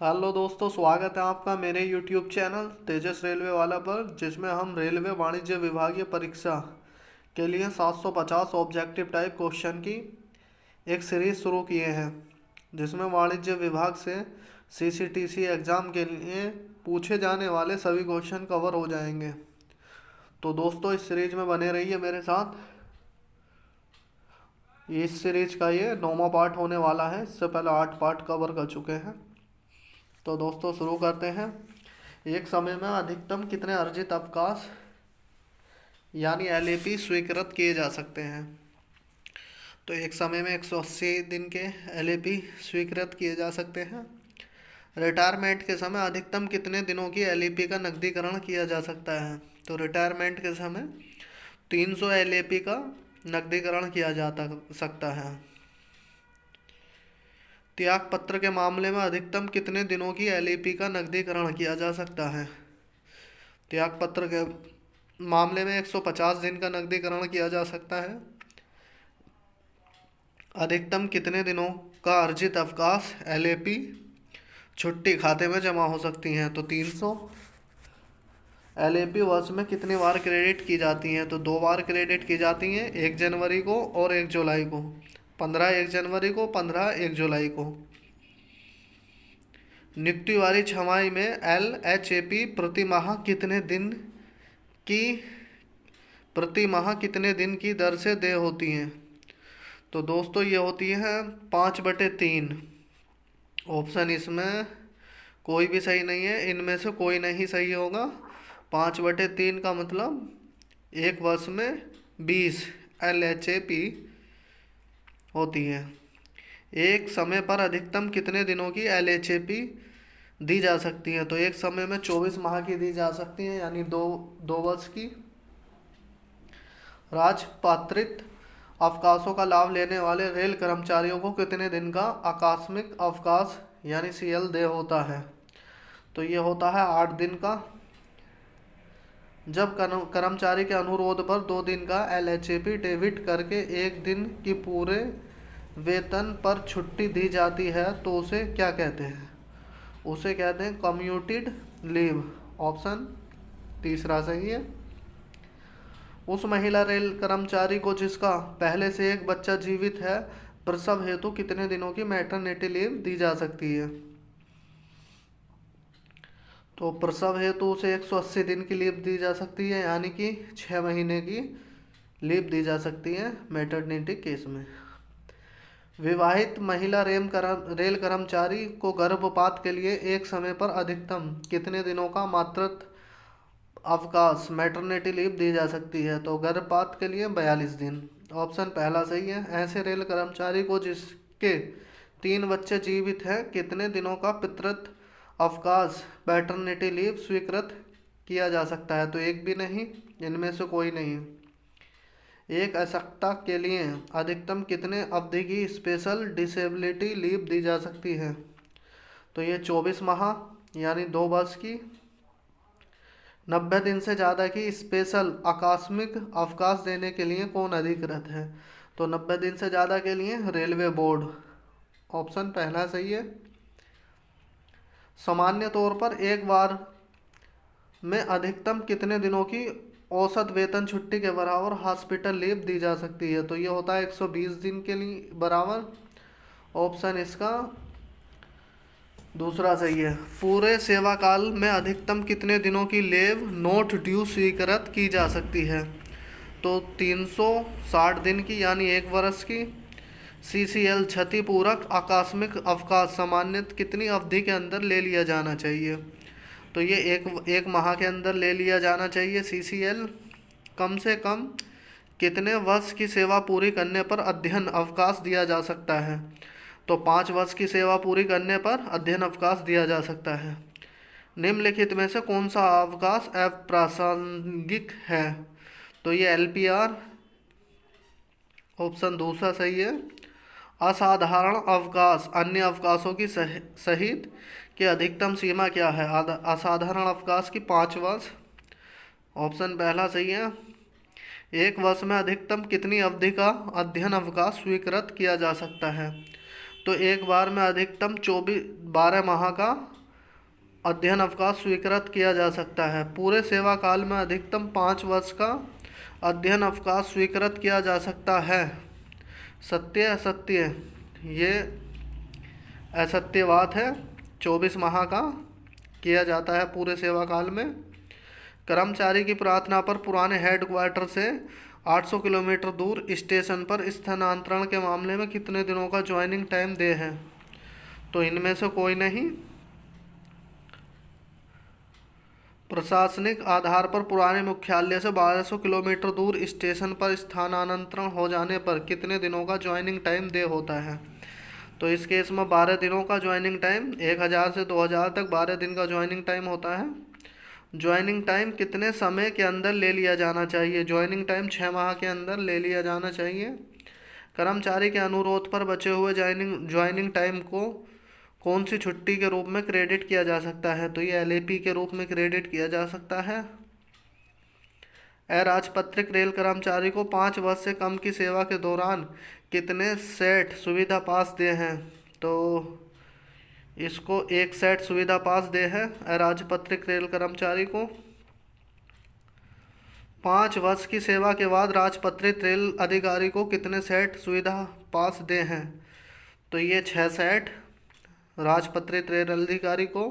Hello दोस्तों, स्वागत है आपका मेरे यूट्यूब चैनल तेजस रेलवे वाला पर, जिसमें हम रेलवे वाणिज्य विभागीय परीक्षा के लिए 750 ऑब्जेक्टिव टाइप क्वेश्चन की एक सीरीज शुरू किए हैं, जिसमें वाणिज्य विभाग से सीसीटीसी एग्ज़ाम के लिए पूछे जाने वाले सभी क्वेश्चन कवर हो जाएंगे। तो दोस्तों, इस सीरीज में बने रहिए मेरे साथ। इस सीरीज का ये 9वां पार्ट होने वाला है। इससे पहले 8 पार्ट कवर कर चुके हैं। तो दोस्तों, शुरू करते हैं। एक समय में अधिकतम कितने अर्जित अवकाश यानी एलएपी स्वीकृत किए जा सकते हैं? तो एक समय में 180 दिन के एलएपी स्वीकृत किए जा सकते हैं। रिटायरमेंट के समय अधिकतम कितने दिनों की एलएपी का नकदीकरण किया जा सकता है? तो रिटायरमेंट के समय 300 एलएपी का नकदीकरण किया जा सकता है। त्याग पत्र के मामले में अधिकतम कितने दिनों की एलएपी का नकदीकरण किया जा सकता है? त्याग पत्र के मामले में 150 दिन का नकदीकरण किया जा सकता है। अधिकतम कितने दिनों का अर्जित अवकाश एलएपी छुट्टी खाते में जमा हो सकती हैं? तो 300। एलएपी वर्ष में कितनी बार क्रेडिट की जाती हैं? तो 2 बार क्रेडिट की जाती हैं, 1 जनवरी को और 1 जुलाई को। 15 1 जनवरी को, 15 1 जुलाई को। नियुक्ति वाली छमाही में एलएचएपी प्रति माह कितने दिन की दर से देय होती हैं? तो दोस्तों, ये होती है 5/3। ऑप्शन इसमें कोई भी सही नहीं है, इनमें से कोई नहीं सही होगा। 5/3 का मतलब एक वर्ष में 20 एलएचएपी होती है। एक समय पर अधिकतम कितने दिनों की एलएचएपी दी जा सकती है? तो एक समय में 24 माह की दी जा सकती है, यानी दो वर्ष की। राजपात्रित अवकाशों का लाभ लेने वाले रेल कर्मचारियों को कितने दिन का आकस्मिक अवकाश यानी सीएल दे होता है? तो ये होता है 8 दिन का। जब कर्मचारी के अनुरोध पर 2 दिन का एलएचएपी डेबिट करके 1 दिन की पूरे वेतन पर छुट्टी दी जाती है, तो उसे क्या कहते हैं? उसे कहते हैं कम्यूटेड लीव। ऑप्शन तीसरा सही है। उस महिला रेल कर्मचारी को जिसका पहले से एक बच्चा जीवित है, प्रसव हेतु कितने दिनों की मैटरनिटी लीव दी जा सकती है? तो प्रसव हेतु उसे 180 दिन की लीव दी जा सकती है, यानी कि 6 महीने की लीव दी जा सकती है मैटरनिटी केस में। विवाहित महिला रेल कर्मचारी को गर्भपात के लिए एक समय पर अधिकतम कितने दिनों का मातृत्व अवकाश मैटरनिटी लीव दी जा सकती है? तो गर्भपात के लिए 42 दिन। ऑप्शन पहला सही है। ऐसे रेल कर्मचारी को जिसके 3 बच्चे जीवित हैं, कितने दिनों का पितृत्व अवकाश मैटरनिटी लीव स्वीकृत किया जा सकता है? तो एक भी नहीं, इनमें से कोई नहीं। एक आवश्यकता के लिए अधिकतम कितने अवधि की स्पेशल डिसेबिलिटी लीव दी जा सकती है? तो ये 24 माह यानी 2 वर्ष की। 90 दिन से ज़्यादा की स्पेशल आकस्मिक अवकाश देने के लिए कौन अधिकृत है? तो 90 दिन से ज़्यादा के लिए रेलवे बोर्ड। ऑप्शन पहला सही है। सामान्य तौर पर एक बार में अधिकतम कितने दिनों की औसत वेतन छुट्टी के बराबर हॉस्पिटल लीव दी जा सकती है? तो ये होता है 120 दिन के लिए बराबर। ऑप्शन इसका दूसरा सही है। पूरे सेवा काल में अधिकतम कितने दिनों की लीव नॉट ड्यू स्वीकृत की जा सकती है? तो 360 दिन की, यानी 1 वर्ष की। सीसीएल क्षतिपूरक आकस्मिक अवकाश सामान्यतः कितनी अवधि के अंदर ले लिया जाना चाहिए? तो ये एक माह के अंदर ले लिया जाना चाहिए। सीसीएल कम से कम कितने वर्ष की सेवा पूरी करने पर अध्ययन अवकाश दिया जा सकता है? तो 5 वर्ष की सेवा पूरी करने पर अध्ययन अवकाश दिया जा सकता है। निम्नलिखित में से कौन सा अवकाश अप्रासंगिक है? तो ये एलपीआर। ऑप्शन दूसरा सही है। असाधारण अवकाश अन्य अवकाशों की सहित की अधिकतम सीमा क्या है? असाधारण अवकाश की 5 वर्ष। ऑप्शन पहला सही है। एक वर्ष में अधिकतम कितनी अवधि का अध्ययन अवकाश स्वीकृत किया जा सकता है? तो एक बार में अधिकतम 12 माह का अध्ययन अवकाश स्वीकृत किया जा सकता है। पूरे सेवा काल में अधिकतम 5 वर्ष का अध्ययन अवकाश स्वीकृत किया जा सकता है। सत्य असत्य, ये असत्य बात है। 24 माह का किया जाता है पूरे सेवा काल में। कर्मचारी की प्रार्थना पर पुराने हेडक्वार्टर से 800 किलोमीटर दूर स्टेशन पर स्थानांतरण के मामले में कितने दिनों का ज्वाइनिंग टाइम दे है? तो इनमें से कोई नहीं। प्रशासनिक आधार पर पुराने मुख्यालय से 1200 किलोमीटर दूर स्टेशन पर स्थानांतरण हो जाने पर कितने दिनों का ज्वाइनिंग टाइम दे होता है? तो इस केस में 12 दिनों का ज्वाइनिंग टाइम, 1000 से 2000 तक 12 दिन का ज्वाइनिंग टाइम होता है। ज्वाइनिंग टाइम कितने समय के अंदर ले लिया जाना चाहिए? ज्वाइनिंग टाइम 6 माह के अंदर ले लिया जाना चाहिए। कर्मचारी के अनुरोध पर बचे हुए ज्वाइनिंग टाइम को कौन सी छुट्टी के रूप में क्रेडिट किया जा सकता है? तो ये LAP के रूप में क्रेडिट किया जा सकता है। अराजपत्रित रेल कर्मचारी को 5 वर्ष से कम की सेवा के दौरान कितने सेट सुविधा पास दे हैं? तो इसको 1 सेट सुविधा पास दे है अराजपत्रित रेल कर्मचारी को। 5 वर्ष की सेवा के बाद राजपत्रित रेल अधिकारी को कितने सेट सुविधा पास दे हैं? तो ये 6 सेट राजपत्रित रेल अधिकारी को।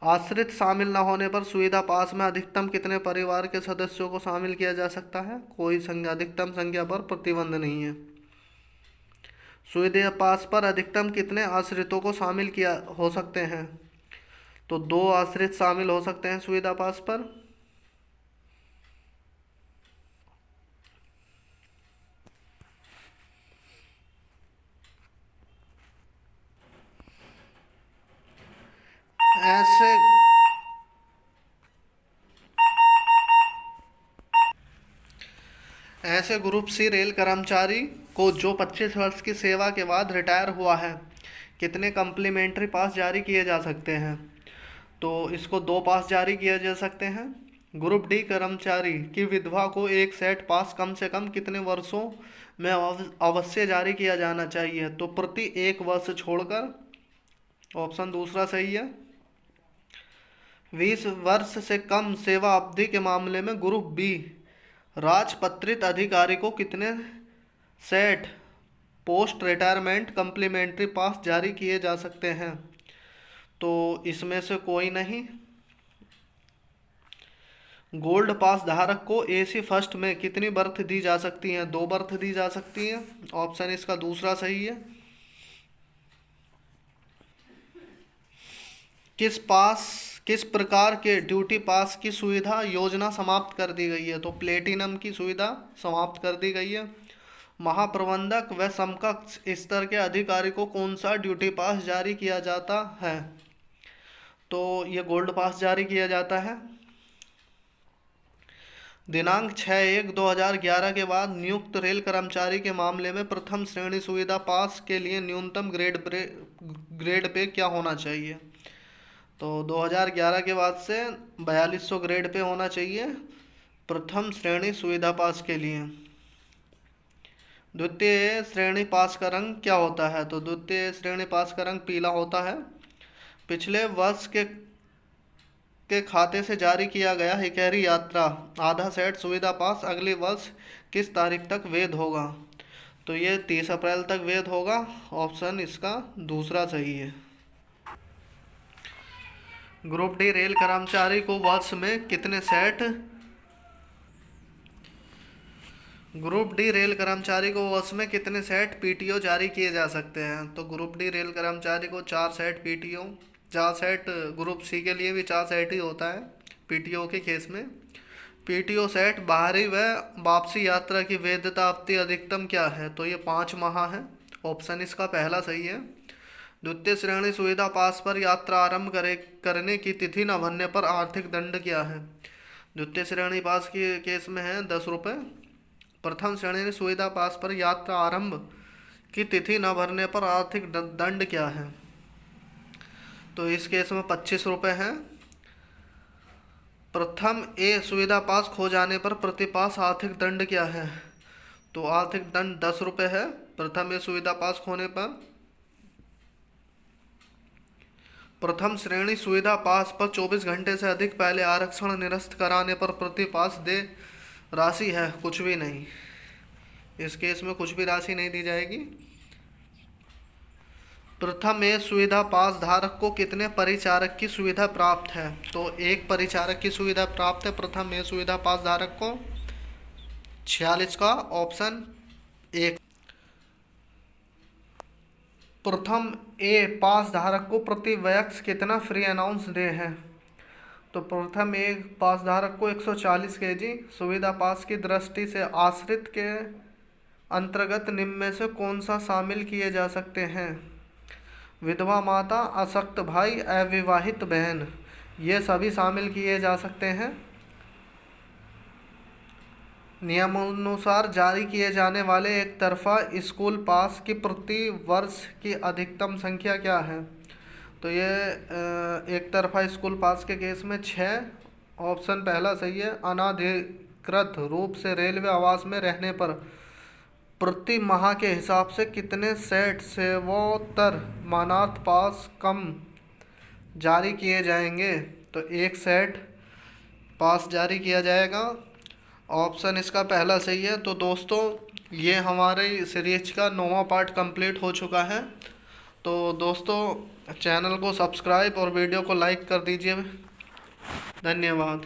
आश्रित शामिल न होने पर सुविधा पास में अधिकतम कितने परिवार के सदस्यों को शामिल किया जा सकता है? कोई संख्या, अधिकतम संख्या पर प्रतिबंध नहीं है। सुविधा पास पर अधिकतम कितने आश्रितों को शामिल किया हो सकते हैं? तो 2 आश्रित शामिल हो सकते हैं सुविधा पास पर। ऐसे ग्रुप सी रेल कर्मचारी को जो 25 वर्ष की सेवा के बाद रिटायर हुआ है, कितने कम्प्लीमेंट्री पास जारी किए जा सकते हैं? तो इसको 2 पास जारी किए जा सकते हैं। ग्रुप डी कर्मचारी की विधवा को 1 सेट पास कम से कम कितने वर्षों में अवश्य जारी किया जाना चाहिए? तो प्रति 1 वर्ष छोड़कर। ऑप्शन दूसरा सही है। 20 वर्ष से कम सेवा अवधि के मामले में ग्रुप बी राजपत्रित अधिकारी को कितने सेट पोस्ट रिटायरमेंट कम्प्लीमेंट्री पास जारी किए जा सकते हैं? तो इसमें से कोई नहीं। गोल्ड पास धारक को AC फर्स्ट में कितनी बर्थ दी जा सकती हैं? 2 बर्थ दी जा सकती है। ऑप्शन इसका दूसरा सही है। किस प्रकार के ड्यूटी पास की सुविधा योजना समाप्त कर दी गई है? तो प्लेटिनम की सुविधा समाप्त कर दी गई है। महाप्रबंधक व समकक्ष स्तर के अधिकारी को कौन सा ड्यूटी पास जारी किया जाता है? तो ये गोल्ड पास जारी किया जाता है। दिनांक 6/1/2011 के बाद नियुक्त रेल कर्मचारी के मामले में प्रथम श्रेणी सुविधा पास के लिए न्यूनतम ग्रेड पे क्या होना चाहिए? तो 2011 के बाद से 4200 ग्रेड पे होना चाहिए प्रथम श्रेणी सुविधा पास के लिए। द्वितीय श्रेणी पास का रंग क्या होता है? तो द्वितीय श्रेणी पास का रंग पीला होता है। पिछले वर्ष के खाते से जारी किया गया हिकैरी यात्रा आधा सेट सुविधा पास अगले वर्ष किस तारीख तक वैध होगा? तो ये 30 अप्रैल तक वैध होगा। ऑप्शन इसका दूसरा सही है। ग्रुप डी रेल कर्मचारी को वर्ष में कितने सेट PTO जारी किए जा सकते हैं? तो ग्रुप डी रेल कर्मचारी को 4 set PTO, 4 set group C के लिए भी 4 सेट ही होता है PTO के केस में। PTO सेट बाहरी व वापसी यात्रा की वैधता अवधि अधिकतम क्या है? तो ये 5 माह है। ऑप्शन इसका पहला सही है। द्वितीय श्रेणी सुविधा पास पर यात्रा आरंभ करने की तिथि न भरने पर आर्थिक दंड क्या है? द्वितीय श्रेणी पास के केस में है 10 रुपये। प्रथम श्रेणी सुविधा पास पर यात्रा आरंभ की तिथि न भरने पर आर्थिक दंड क्या है? तो इस केस में 25 रुपये हैं। प्रथम ए सुविधा पास खो जाने पर प्रति पास आर्थिक दंड क्या है? तो आर्थिक दंड 10 रुपये है प्रथम ए सुविधा पास खोने पर। प्रथम श्रेणी सुविधा पास पर 24 घंटे से अधिक पहले आरक्षण निरस्त कराने पर प्रति पास दे राशि है कुछ भी नहीं। इस केस में कुछ भी राशि नहीं दी जाएगी। प्रथम ए सुविधा पास धारक को कितने परिचारक की सुविधा प्राप्त है? तो एक परिचारक की सुविधा प्राप्त है प्रथम ए सुविधा पास धारक को। 46 का ऑप्शन एक। प्रथम ए पास धारक को प्रति वयस्क कितना फ्री अनाउंस डे है? तो प्रथम ए पास धारक को 140 केजी सुविधा पास की दृष्टि से आश्रित के अंतर्गत निम्न में से कौन सा शामिल किए जा सकते हैं? विधवा माता, अशक्त भाई, अविवाहित बहन, ये सभी शामिल किए जा सकते हैं। नियमानुसार जारी किए जाने वाले एक तरफा स्कूल पास की प्रति वर्ष की अधिकतम संख्या क्या है? तो ये एक तरफा स्कूल पास के केस में 6। ऑप्शन पहला सही है। अनाधिकृत रूप से रेलवे आवास में रहने पर प्रति माह के हिसाब से कितने सेट सेवोत्तर मानार्थ पास कम जारी किए जाएंगे? तो एक सेट पास जारी किया जाएगा। ऑप्शन इसका पहला सही है। तो दोस्तों ये हमारे सीरीज का 9वां पार्ट कंप्लीट हो चुका है। तो दोस्तों चैनल को सब्सक्राइब और वीडियो को लाइक कर दीजिए। धन्यवाद।